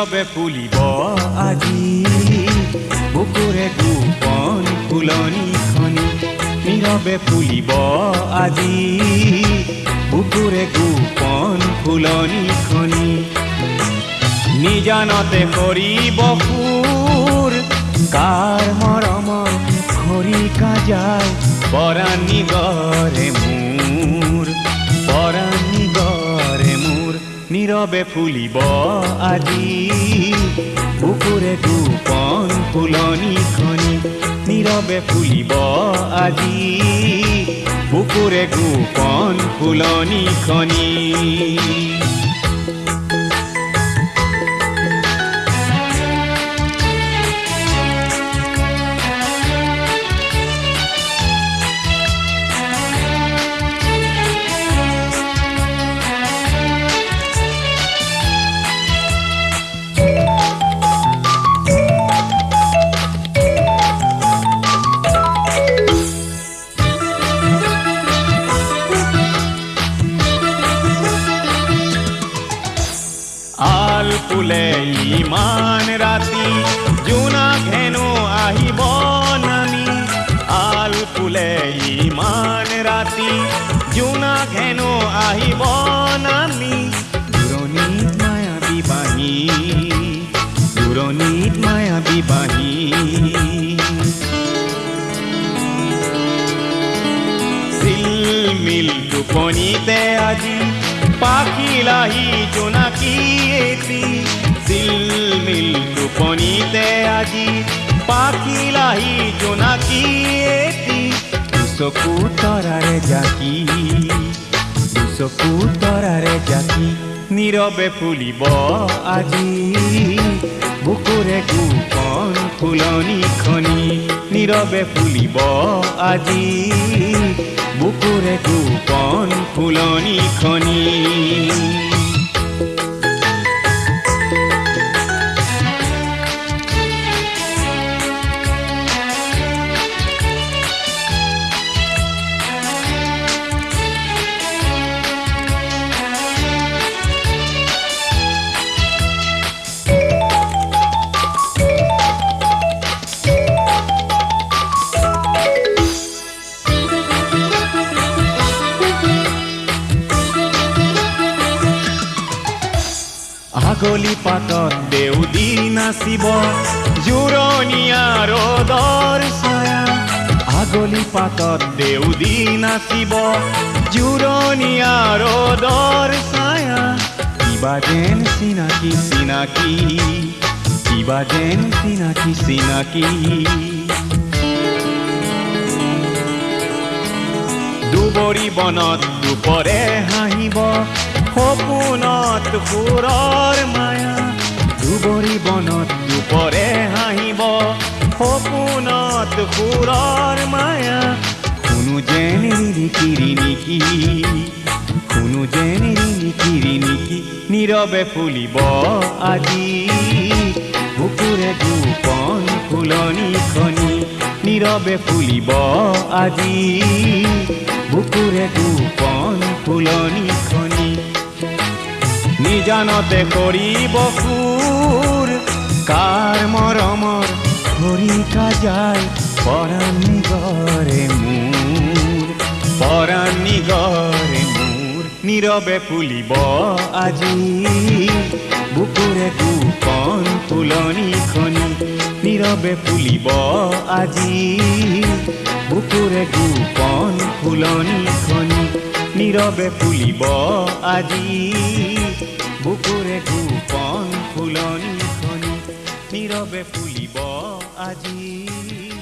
নীৰবে ফুলিব আজি বুকুৰে গোপন ফুলনি খনি নীৰবে ফুলিব আজি বুকুৰে গোপন ফুলনি খনি নিজানতে কৰিব সুৰ কাৰ মৰমৰ খৰিকা যায় পৰাণী গৰে মোৰ পৰাণী গৰে মোৰ নীৰৱে ফুলিব আজি বুকুৰে গোপন ফুলনি খনি নীৰৱে ফুলিব আজি বুকুৰে গোপন ফুলনি খনি ফুলে ইমান ৰাতি জোনা ঘেনো আহিব নামি আল ফুলে ইমান ৰাতি জোনা ঘেনো আহিব নামি দূৰণিত মায়া বিবাহী দূৰণিত মায়া বিবাহী চিলমিল টোপনিতে আজি পাখিলাহি জোনাকী এটি চিলমিল টোপনিতে আজি পাখিলাহি জোনাকী এটি দুচকু তৰাৰে জাকি দুচকু তৰাৰে জাকি নীৰৱে ফুলিব আজি বুকুৰে গোপন ফুলনি খনি নীৰৱে ফুলিব আজি বুকুৰে গোপন ফুলনি খনি আগলি পাতত দেউদি নাচিব জোৰণীয়া ৰ'দৰ ছায়া আগলি পাতত দেউদি নাচিব জোৰণীয়া ৰ'দৰ ছায়া কিবা যেন চিনাকি চিনাকি কিবা যেন চিনাকি চিনাকি দুবৰি বনত দুপৰে হাঁহিব সপোনত সুৰৰ মায়া দুবৰি বনত দুপৰে হাঁহিব সপোনত সুৰৰ মায়া কোনো যেন নিৰিকিৰি নেকি কোনো যেন নিৰিকিৰি নেকি নীৰৱে ফুলিব আজি বুকুৰে গোপন ফুলনি খনি নীৰৱে ফুলিব আজি বুকুৰে গোপন ফুলনি খনি নিজানতে কৰিব সুৰ কাৰ মৰমৰ খৰিকা যায় পৰাণী গৰে মোৰ পৰাণী গৰে মোৰ নীৰৱে ফুলিব আজি বুকুৰে গোপন ফুলনি খনি নীৰৱে ফুলিব আজি বুকুৰে গোপন ফুলনি খনি নীৰৱে ফুলিব আজি বুকুৰে গোপন ফুলনি খনি নীৰৱে ফুলিব আজি।